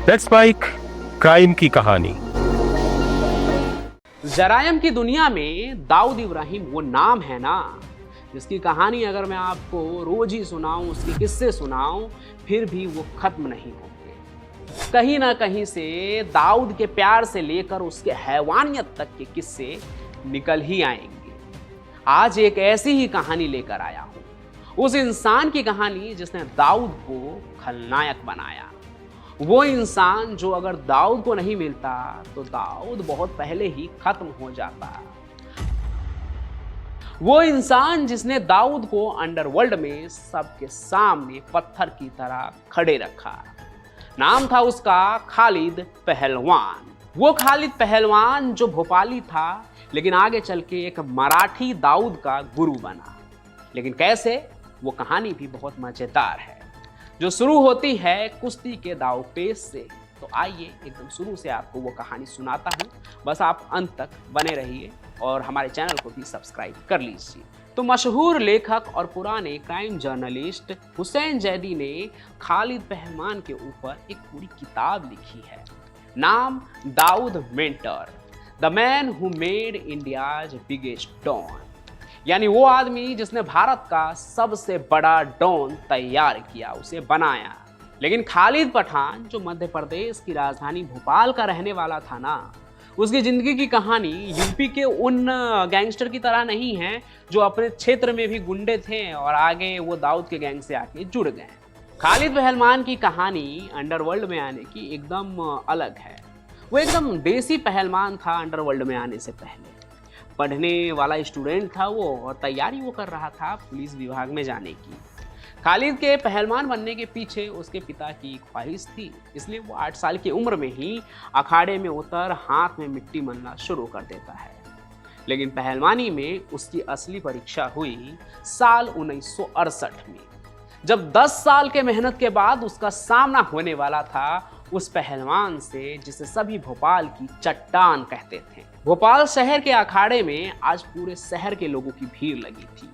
Let's spike crime की कहानी। जरायम की दुनिया में दाऊद इब्राहिम वो नाम है ना, जिसकी कहानी अगर मैं आपको रोज ही सुनाऊं, उसके किस्से सुनाऊं, फिर भी वो खत्म नहीं होंगे। कहीं ना कहीं से दाऊद के प्यार से लेकर उसके हैवानियत तक के किस्से निकल ही आएंगे। आज एक ऐसी ही कहानी लेकर आया हूं, उस इंसान की कहानी जिसने दाऊद को खलनायक बनाया। वो इंसान जो अगर दाऊद को नहीं मिलता तो दाऊद बहुत पहले ही खत्म हो जाता। वो इंसान जिसने दाऊद को अंडरवर्ल्ड में सबके सामने पत्थर की तरह खड़े रखा। नाम था उसका खालिद पहलवान। वो खालिद पहलवान जो भोपाली था, लेकिन आगे चल के एक मराठी दाऊद का गुरु बना। लेकिन कैसे, वो कहानी भी बहुत मजेदार है, जो शुरू होती है कुश्ती के दांवपेच से। तो आइए एकदम शुरू से आपको वो कहानी सुनाता हूँ, बस आप अंत तक बने रहिए और हमारे चैनल को भी सब्सक्राइब कर लीजिए। तो मशहूर लेखक और पुराने क्राइम जर्नलिस्ट हुसैन जैदी ने खालिद पहलवान के ऊपर एक पूरी किताब लिखी है। नाम Dawood mentor, the man who made India's biggest don, यानी वो आदमी जिसने भारत का सबसे बड़ा डॉन तैयार किया, उसे बनाया। लेकिन खालिद पठान जो मध्य प्रदेश की राजधानी भोपाल का रहने वाला था ना, उसकी जिंदगी की कहानी यूपी के उन गैंगस्टर की तरह नहीं है जो अपने क्षेत्र में भी गुंडे थे और आगे वो दाऊद के गैंग से आके जुड़ गए। खालिद पहलवान की कहानी अंडरवर्ल्ड में आने की एकदम अलग है। वो एकदम देसी पहलवान था अंडरवर्ल्ड में आने से पहले। पढ़ने वाला स्टूडेंट था वो, और तैयारी वो कर रहा था पुलिस विभाग में जाने की। खालिद के पहलवान बनने के पीछे उसके पिता की ख्वाहिश थी, इसलिए वो 8 साल की उम्र में ही अखाड़े में उतर हाथ में मिट्टी मलना शुरू कर देता है। लेकिन पहलवानी में उसकी असली परीक्षा हुई साल 1968 में, जब 10 साल के मेहनत के बाद उसका सामना होने वाला था उस पहलवान से जिसे सभी भोपाल की चट्टान कहते थे। भोपाल शहर के अखाड़े में आज पूरे शहर के लोगों की भीड़ लगी थी।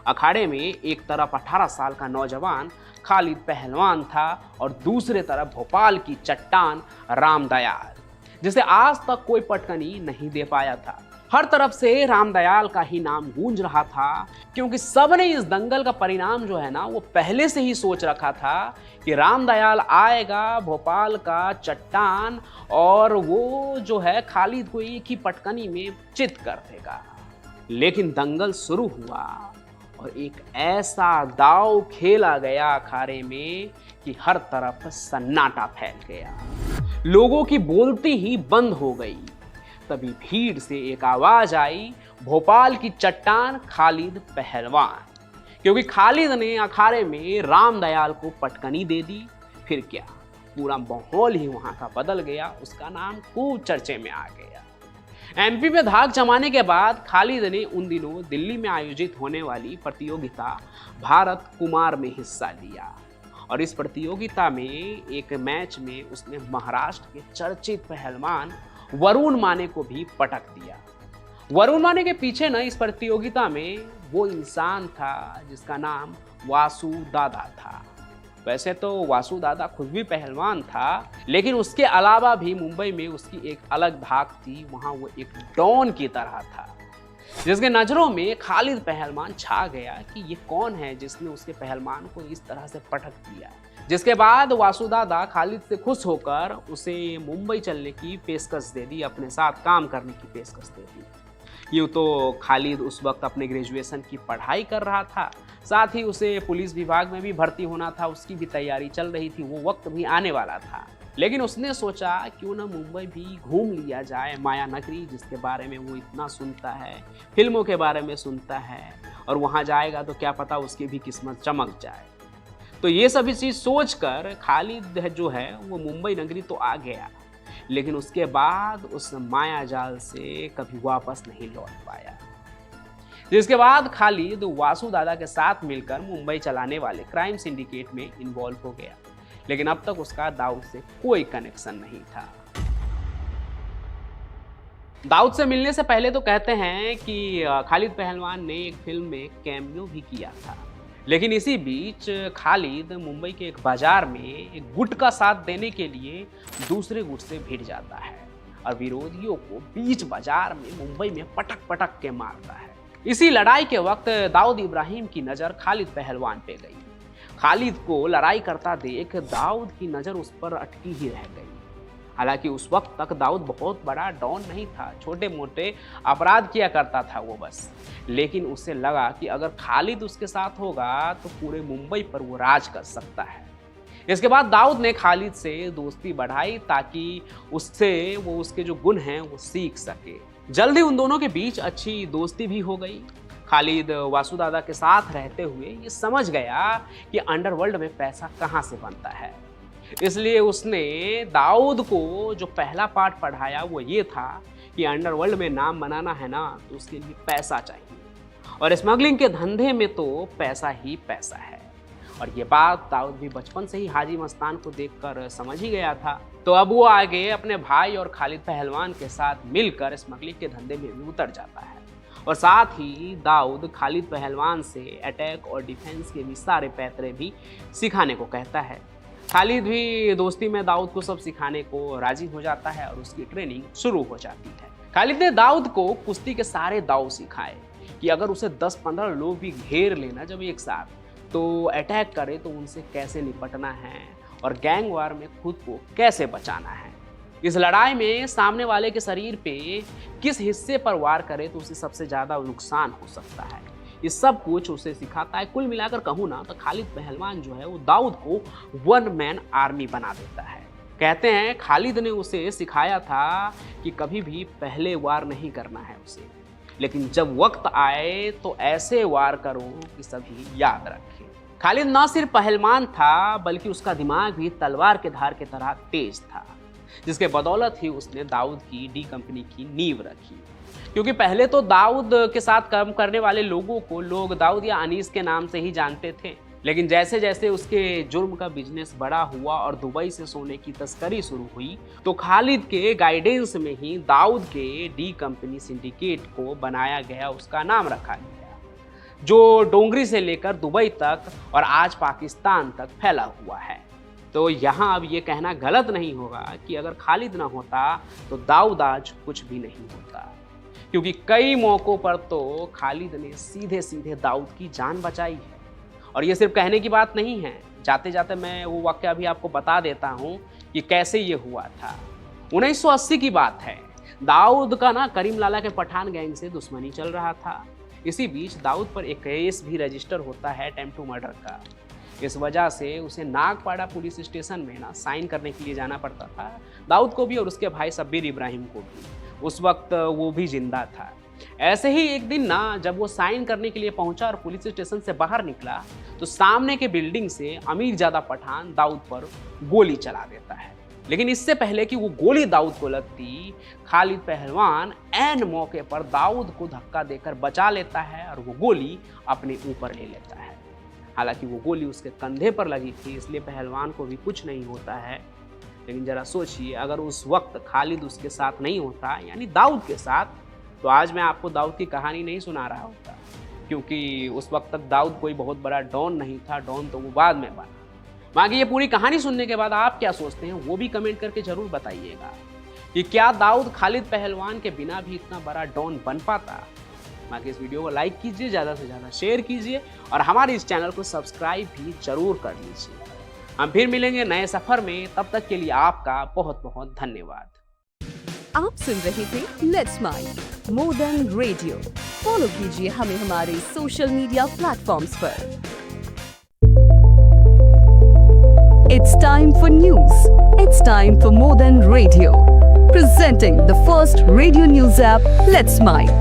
अखाड़े में एक तरफ 18 साल का नौजवान खालिद पहलवान था और दूसरे तरफ भोपाल की चट्टान रामदयाल, जिसे आज तक कोई पटकनी नहीं दे पाया था। हर तरफ से रामदयाल का ही नाम गूंज रहा था, क्योंकि सबने इस दंगल का परिणाम जो है ना, वो पहले से ही सोच रखा था कि रामदयाल आएगा भोपाल का चट्टान और वो जो है खालिद को एक ही पटकनी में चित कर देगा। लेकिन दंगल शुरू हुआ और एक ऐसा दांव खेला गया अखाड़े में कि हर तरफ सन्नाटा फैल गया। लोगों की बोलती ही बंद हो गई। तभी भीड़ से एक आवाज आई, भोपाल की चट्टान खालिद पहलवान। क्योंकि खालिद ने अखाड़े में रामदयाल को पटकनी दे दी। फिर क्या, पूरा माहौल ही वहां का बदल गया। उसका नाम खूब चर्चे में आ गया। एमपी में धाक जमाने के बाद खालिद ने उन दिनों दिल्ली में आयोजित होने वाली प्रतियोगिता भारत कुमार में हिस्सा लिया, और इस प्रतियोगिता में एक मैच में उसने महाराष्ट्र के चर्चित पहलवान वरुण माने को भी पटक दिया। वरुण माने के पीछे ना इस प्रतियोगिता में वो इंसान था जिसका नाम वासु दादा था। वैसे तो वासु दादा खुद भी पहलवान था, लेकिन उसके अलावा भी मुंबई में उसकी एक अलग धाक थी। वहां वो एक डॉन की तरह था, जिसके नजरों में खालिद पहलवान छा गया कि ये कौन है जिसने उसके पहलवान को इस तरह से पटक दिया। जिसके बाद वासु दादा खालिद से खुश होकर उसे मुंबई चलने की पेशकश दे दी, अपने साथ काम करने की पेशकश दे दी। यूँ तो खालिद उस वक्त अपने ग्रेजुएशन की पढ़ाई कर रहा था, साथ ही उसे पुलिस विभाग में भी भर्ती होना था, उसकी भी तैयारी चल रही थी, वो वक्त भी आने वाला था। लेकिन उसने सोचा क्यों ना मुंबई भी घूम लिया जाए, माया नगरी जिसके बारे में वो इतना सुनता है, फिल्मों के बारे में सुनता है, और वहाँ जाएगा तो क्या पता उसकी भी किस्मत चमक जाए। तो ये सभी चीज़ सोचकर खालिद जो है वो मुंबई नगरी तो आ गया, लेकिन उसके बाद उस माया जाल से कभी वापस नहीं लौट पाया। जिसके बाद खालिद वासु दादा के साथ मिलकर मुंबई चलाने वाले क्राइम सिंडिकेट में इन्वॉल्व हो गया, लेकिन अब तक उसका दाऊद से कोई कनेक्शन नहीं था। दाऊद से मिलने से पहले तो कहते हैं कि खालिद पहलवान ने एक फिल्म में कैमियो भी किया था, लेकिन इसी बीच खालिद मुंबई के एक बाजार में एक गुट का साथ देने के लिए दूसरे गुट से भिड़ जाता है और विरोधियों को बीच बाजार में मुंबई में पटक पटक के मारता है। इसी लड़ाई के वक्त दाऊद इब्राहिम की नज़र खालिद पहलवान पे गई। खालिद को लड़ाई करता देख दाऊद की नज़र उस पर अटकी ही रह गई। हालांकि उस वक्त तक दाऊद बहुत बड़ा डॉन नहीं था, छोटे मोटे अपराध किया करता था वो बस। लेकिन उसे लगा कि अगर खालिद उसके साथ होगा तो पूरे मुंबई पर वो राज कर सकता है। इसके बाद दाऊद ने खालिद से दोस्ती बढ़ाई ताकि उससे वो उसके जो गुण हैं वो सीख सके। जल्दी उन दोनों के बीच अच्छी दोस्ती भी हो गई। खालिद वासु दादा के साथ रहते हुए ये समझ गया कि अंडरवर्ल्ड में पैसा कहाँ से बनता है, इसलिए उसने दाऊद को जो पहला पाठ पढ़ाया वो ये था कि अंडरवर्ल्ड में नाम बनाना है ना तो उसके लिए पैसा चाहिए और स्मगलिंग के धंधे में तो पैसा ही पैसा है। और ये बात दाऊद भी बचपन से ही हाजी मस्तान को देखकर समझ ही गया था। तो अब वो आगे अपने भाई और खालिद पहलवान के साथ मिलकर स्मगलिंग के धंधे में भी उतर जाता है और साथ ही दाऊद खालिद पहलवान से अटैक और डिफेंस के भी सारे पैतरे भी सिखाने को कहता है। खालिद भी दोस्ती में दाऊद को सब सिखाने को राजी हो जाता है और उसकी ट्रेनिंग शुरू हो जाती है। खालिद ने दाऊद को कुश्ती के सारे दाव सिखाए कि अगर उसे 10-15 लोग भी घेर लेना जब एक साथ तो अटैक करे तो उनसे कैसे निपटना है और गैंग वार में खुद को कैसे बचाना है। इस लड़ाई में सामने वाले के शरीर पे किस हिस्से पर वार करे तो उसे सबसे ज़्यादा नुकसान हो सकता है, ये सब कुछ उसे सिखाता है। कुल मिलाकर कहूँ ना तो खालिद पहलवान जो है वो दाऊद को 1 मैन आर्मी बना देता है। कहते हैं खालिद ने उसे सिखाया था कि कभी भी पहले वार नहीं करना है उसे, लेकिन जब वक्त आए तो ऐसे वार करो कि सभी याद रखें। खालिद न सिर्फ पहलवान था बल्कि उसका दिमाग भी तलवार के धार की तरह तेज था, जिसके बदौलत ही उसने दाऊद की डी कंपनी की नींव रखी। क्योंकि पहले तो दाऊद के साथ काम करने वाले लोगों को लोग दाऊद या अनीस के नाम से ही जानते थे, लेकिन जैसे जैसे उसके जुर्म का बिजनेस बड़ा हुआ और दुबई से सोने की तस्करी शुरू हुई तो खालिद के गाइडेंस में ही दाऊद के डी कंपनी सिंडिकेट को बनाया गया, उसका नाम रखा गया, जो डोंगरी से लेकर दुबई तक और आज पाकिस्तान तक फैला हुआ है। तो यहाँ अब ये कहना गलत नहीं होगा कि अगर खालिद ना होता तो दाऊद आज कुछ भी नहीं होता, क्योंकि कई मौक़ों पर तो खालिद ने सीधे सीधे दाऊद की जान बचाई है। और ये सिर्फ कहने की बात नहीं है, जाते जाते मैं वो वाक़या अभी आपको बता देता हूँ कि कैसे ये हुआ था। 1980 की बात है। दाऊद का ना करीम लाला के पठान गैंग से दुश्मनी चल रहा था। इसी बीच दाऊद पर एक केस भी रजिस्टर होता है अटेम्प्ट टू मर्डर का। इस वजह से उसे नागपाड़ा पुलिस स्टेशन में ना साइन करने के लिए जाना पड़ता था, दाऊद को भी और उसके भाई शब्बीर इब्राहिम को भी। उस वक्त वो भी जिंदा था। ऐसे ही एक दिन ना जब वो साइन करने के लिए पहुंचा और पुलिस स्टेशन से बाहर निकला तो सामने के बिल्डिंग से अमीर ज़्यादा पठान दाऊद पर गोली चला देता है। लेकिन इससे पहले कि वो गोली दाऊद को लगती, खालिद पहलवान ऐन मौके पर दाऊद को धक्का देकर बचा लेता है और वो गोली अपने ऊपर ले लेता है। हालांकि वो गोली उसके कंधे पर लगी थी, इसलिए पहलवान को भी कुछ नहीं होता है। लेकिन ज़रा सोचिए, अगर उस वक्त खालिद उसके साथ नहीं होता, यानी दाऊद के साथ, तो आज मैं आपको दाऊद की कहानी नहीं सुना रहा होता, क्योंकि उस वक्त तक दाऊद कोई बहुत बड़ा डॉन नहीं था। डॉन तो वो बाद में बना। बाकी ये पूरी कहानी सुनने के बाद आप क्या सोचते हैं वो भी कमेंट करके ज़रूर बताइएगा कि क्या दाऊद खालिद पहलवान के बिना भी इतना बड़ा डॉन बन पाता। बाकी इस वीडियो को लाइक कीजिए, ज़्यादा से ज़्यादा शेयर कीजिए और हमारे इस चैनल को सब्सक्राइब भी जरूर कर लीजिए। हम फिर मिलेंगे नए सफ़र में, तब तक के लिए आपका बहुत बहुत धन्यवाद। आप सुन रहे थे let's mind more than radio. Follow कीजिए हमें हमारे सोशल मीडिया प्लेटफॉर्म्स पर। It's time for news. It's time for more than radio. Presenting the first radio news app, Let's Mic.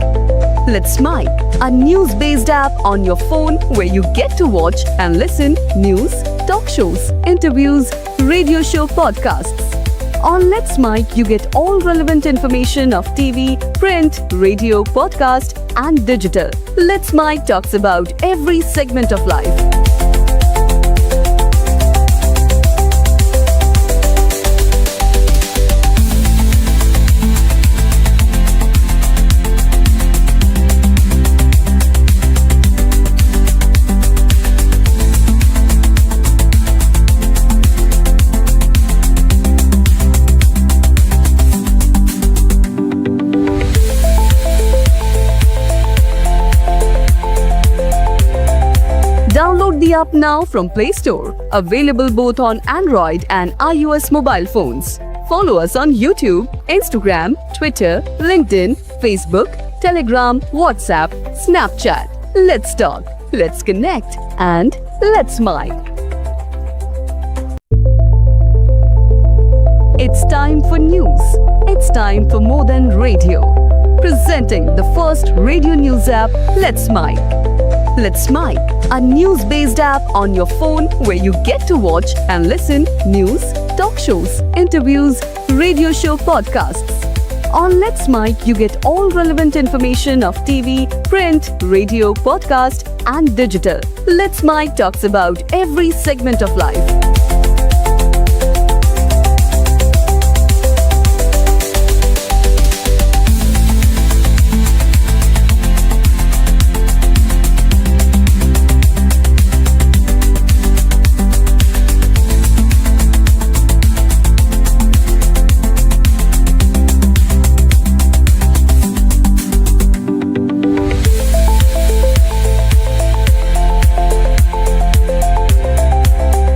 Let's Mic, a news-based app on your phone where you get to watch and listen news, talk shows, interviews, radio show podcasts. On Let's Mic, you get all relevant information of TV, print, radio, podcast, and digital. Let's Mic talks about every segment of life. Download the app now from Play Store. Available both on Android and iOS mobile phones. Follow us on YouTube, Instagram, Twitter, LinkedIn, Facebook, Telegram, WhatsApp, Snapchat. Let's talk, let's connect, and let's smile. It's time for news. It's time for more than radio. Presenting the first radio news app, Let's Mic. Let's Mic, a news-based app on your phone where you get to watch and listen news, talk shows, interviews, radio show podcasts. On Let's Mic, you get all relevant information of TV, print, radio, podcast, and digital. Let's Mic talks about every segment of life.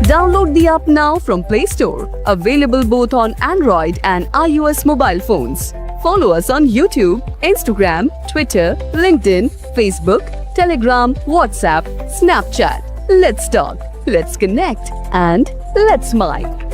Download the app now from Play Store. Available both on Android and iOS mobile phones. Follow us on YouTube, Instagram, Twitter, LinkedIn, Facebook, Telegram, WhatsApp, Snapchat. Let's talk, let's connect, and let's smile.